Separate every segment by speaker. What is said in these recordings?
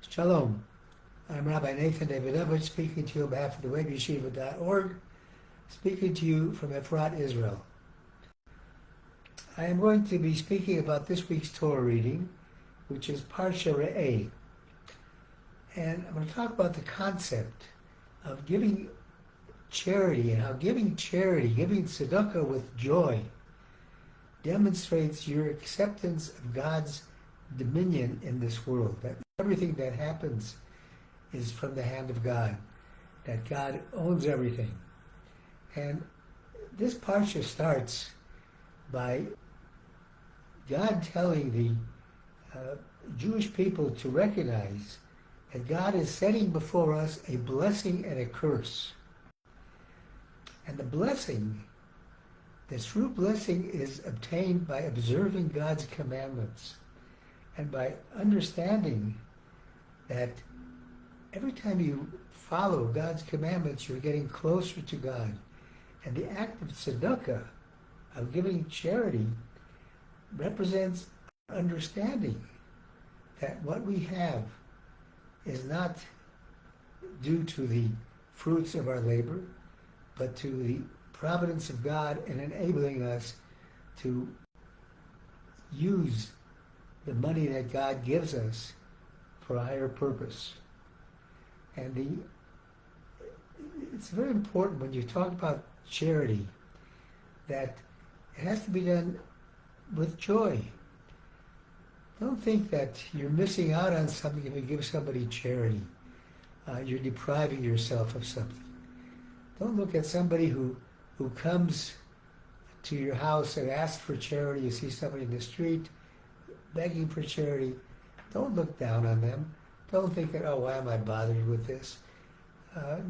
Speaker 1: Shalom. I'm Rabbi Nathan Davidovich, speaking to you on behalf of the webyeshiva.org, speaking to you from Efrat, Israel. I am going to be speaking about this week's Torah reading, which is Parsha Re'eh. And I'm going to talk about the concept of giving charity and how giving charity, giving tzedaka with joy, demonstrates your acceptance of God's dominion in this world, that everything that happens is from the hand of God, that God owns everything. And this parsha starts by God telling the Jewish people to recognize that God is setting before us a blessing and a curse. And the blessing, the true blessing, is obtained by observing God's commandments and by understanding that every time you follow God's commandments, you're getting closer to God. And the act of tzedakah, of giving charity, represents understanding that what we have is not due to the fruits of our labor, but to the providence of God in enabling us to use the money that God gives us for a higher purpose. And it's very important when you talk about charity that it has to be done with joy. Don't think that you're missing out on something if you give somebody charity. You're depriving yourself of something. Don't look at somebody who comes to your house and asks for charity. You see somebody in the street begging for charity. Don't look down on them. Don't think that, oh, why am I bothered with this?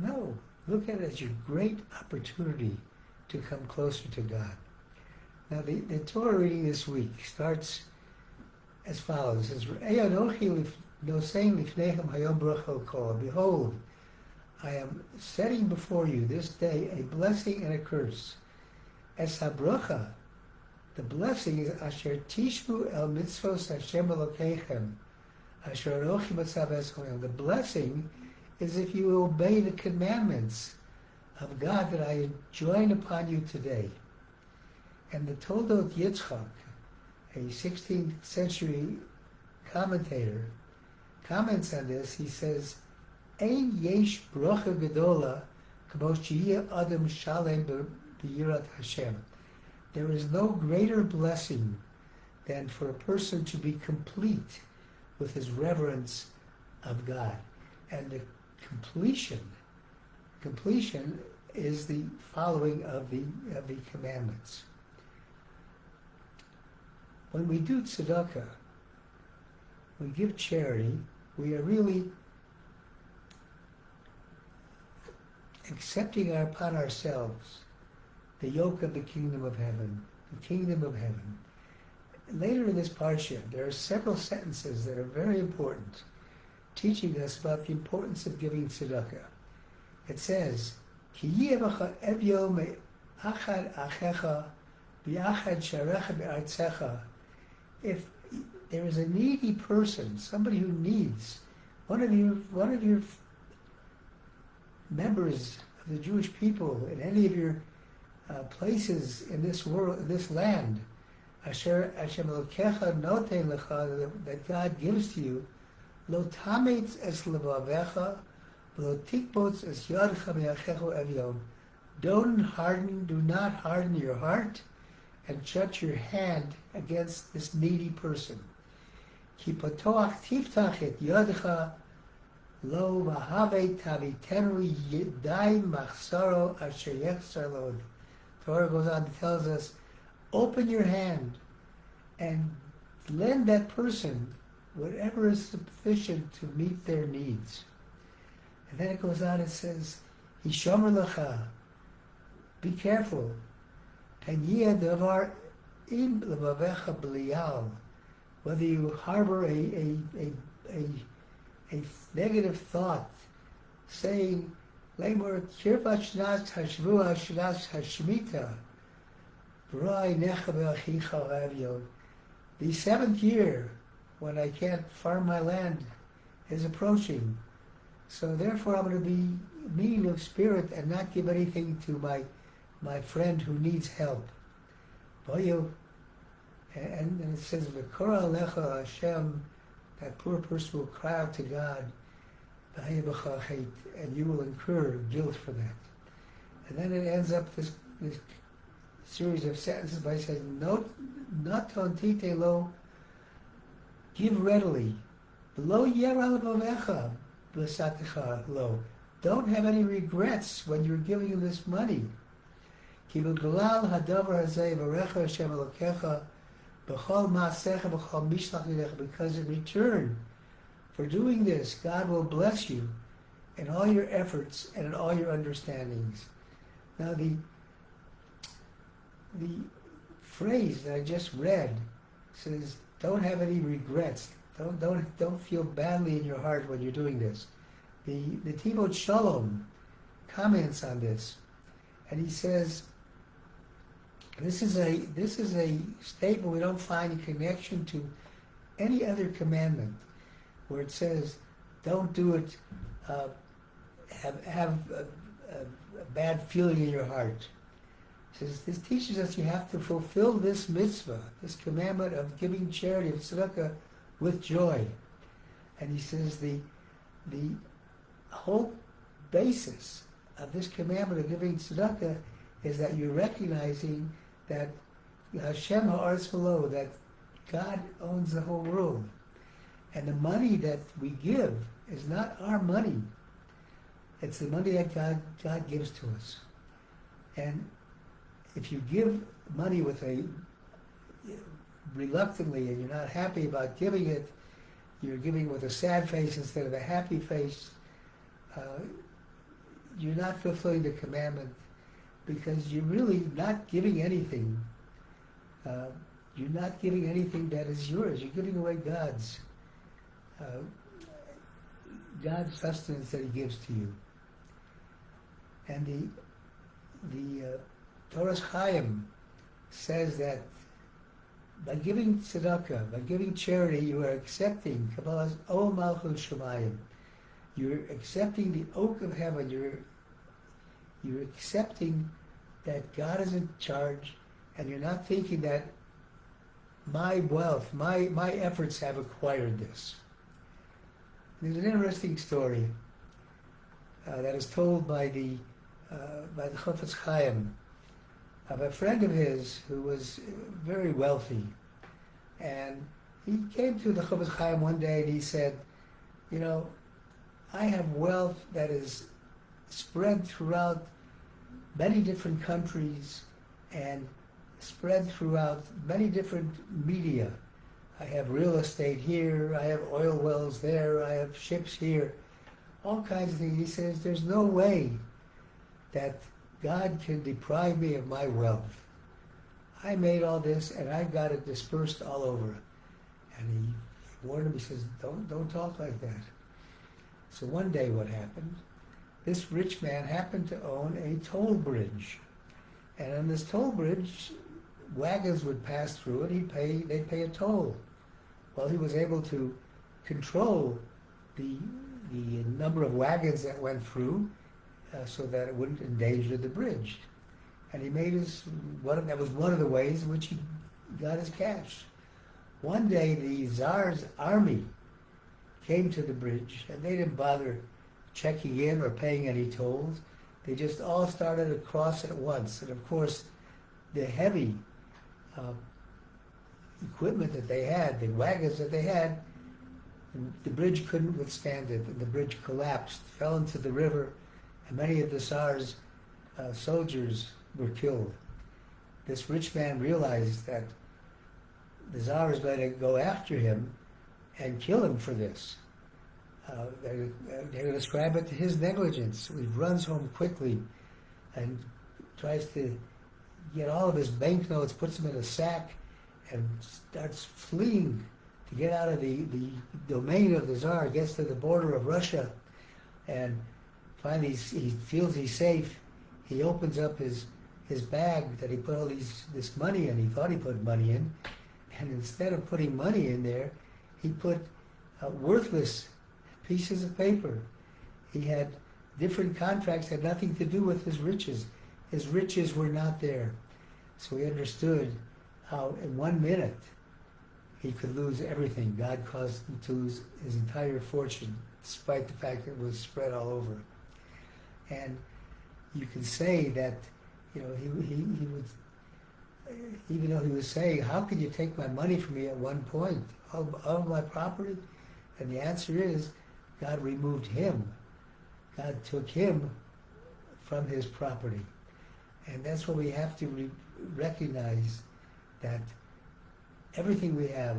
Speaker 1: No. Look at it as your great opportunity to come closer to God. Now, the Torah reading this week starts as follows. It says, behold, I am setting before you this day a blessing and a curse. Es habracha, the blessing is asher tishmu el mitzvos Hashem Elokeichem, asher anochi matzav eschol. The blessing is if you obey the commandments of God that I enjoin upon you today. And the Toldot Yitzchak, a 16th century commentator, comments on this. He says, Ein yesh bracha gedola k'mo sheyeh adam shalem b'yirat Hashem. There is no greater blessing than for a person to be complete with his reverence of God. And the completion is the following of the commandments. When we do tzedakah, we give charity, we are really accepting upon ourselves the yoke of the kingdom of heaven, the kingdom of heaven. Later in this parsha, there are several sentences that are very important, teaching us about the importance of giving tzedakah. It says, Ki yiyevacha evyo me'achad achecha bi'achad sharecha be'artzecha. If there is a needy person, somebody who needs, one of your members of the Jewish people in any of your places in this world, in this land, asher Hashem Elokecha noten lecha, that God gives to you, lo tametz es levavecha, lo tikbotz es yadcha me'achecho evyon. Do not harden your heart and shut your hand against this needy person. Ki patoach tiftach et yadcha lo v'have tavitenu yidai machsaro asher yechsar lo. Torah goes on and tells us, open your hand and lend that person whatever is sufficient to meet their needs. And then it goes on and says, Hishomer lecha, be careful. Tanyia davar im levavecha b'liyal, whether you harbor a negative thought, saying, Lemor kirvat shnas hashvua shnas hashmita, v'roi necha be'achicha avyon. The 7th year, when I can't farm my land is approaching. So therefore I'm going to be mean of spirit and not give anything to my friend who needs help. And it says, V'kora alecha Hashem, that poor person will cry out to God, and you will incur guilt for that. And then it ends up this series of sentences by saying, not tontite lo, give readily. Lo yeral bovecha b'satecha lo. Don't have any regrets when you're giving him this money. Ki b'glal hadavar hazeh v'recha Hashem elokecha b'chol ma'asecha b'chol mishlach yidecha, because in return for doing this, God will bless you in all your efforts and in all your understandings. Now the phrase that I just read says, don't have any regrets. Don't feel badly in your heart when you're doing this. The Tivot Shalom comments on this, and he says, this is a statement we don't find in connection to any other commandment, where it says, don't do it, have a bad feeling in your heart. It says, this teaches us you have to fulfill this mitzvah, this commandment of giving charity, of tzedaka, with joy. And he says the whole basis of this commandment of giving tzedaka is that you're recognizing that Hashem ha'aretz v'lo, that God owns the whole world. And the money that we give is not our money. It's the money that God gives to us. And if you give money with reluctantly and you're not happy about giving it, you're giving with a sad face instead of a happy face, you're not fulfilling the commandment, because you're really not giving anything. You're not giving anything that is yours. You're giving away God's sustenance that He gives to you. And the Torah's Chaim says that by giving tzedakah, by giving charity, you are accepting Kabbalah's Ol Malchut Shemayim. You're accepting the oak of heaven. You're accepting that God is in charge, and you're not thinking that my wealth, my efforts have acquired this. There's an interesting story that is told by the Chofetz Chaim of a friend of his who was very wealthy, and he came to the Chofetz Chaim one day and he said, I have wealth that is spread throughout many different countries and spread throughout many different media. I have real estate here, I have oil wells there, I have ships here, all kinds of things. He says, there's no way that God can deprive me of my wealth. I made all this and I got it dispersed all over. And he warned him, he says, don't talk like that. So one day what happened, this rich man happened to own a toll bridge. And on this toll bridge, wagons would pass through it, they'd pay a toll. Well, he was able to control the number of wagons that went through so that it wouldn't endanger the bridge. And he made that was one of the ways in which he got his cash. One day the Tsar's army came to the bridge, and they didn't bother checking in or paying any tolls. They just all started across at once. And of course, the heavy equipment that they had, the wagons that they had, the bridge couldn't withstand it, and the bridge collapsed, fell into the river, and many of the Tsar's soldiers were killed. This rich man realized that the Tsar was going to go after him and kill him for this. They're going to ascribe it to his negligence. So he runs home quickly and tries to get all of his banknotes, puts them in a sack, and starts fleeing to get out of the domain of the Tsar, gets to the border of Russia, and finally he feels he's safe. He opens up his bag that he put all this money in. He thought he put money in, and instead of putting money in there, he put worthless pieces of paper. He had different contracts that had nothing to do with his riches. His riches were not there. So he understood how in 1 minute he could lose everything. God caused him to lose his entire fortune, despite the fact that it was spread all over. And you can say that, he would, even though he was saying, how could you take my money from me at one point, all my property? And the answer is, God removed him. God took him from his property. And that's what we have to recognize, that everything we have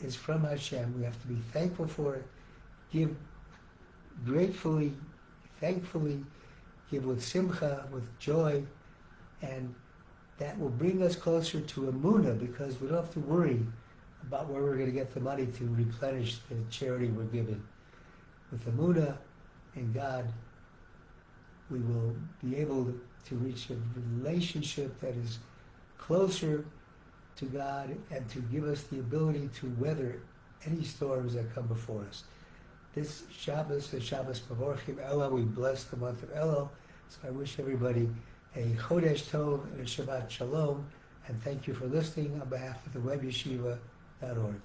Speaker 1: is from Hashem. We have to be thankful for it, give gratefully, thankfully, give with simcha, with joy, and that will bring us closer to Emunah, because we don't have to worry about where we're going to get the money to replenish the charity we're giving. With Emunah in God, we will be able to reach a relationship that is closer to God and to give us the ability to weather any storms that come before us. This Shabbos, the Shabbos Mavorchim Elul, we bless the month of Elul. So I wish everybody a Chodesh Tov and a Shabbat Shalom, and thank you for listening on behalf of the webyeshiva.org.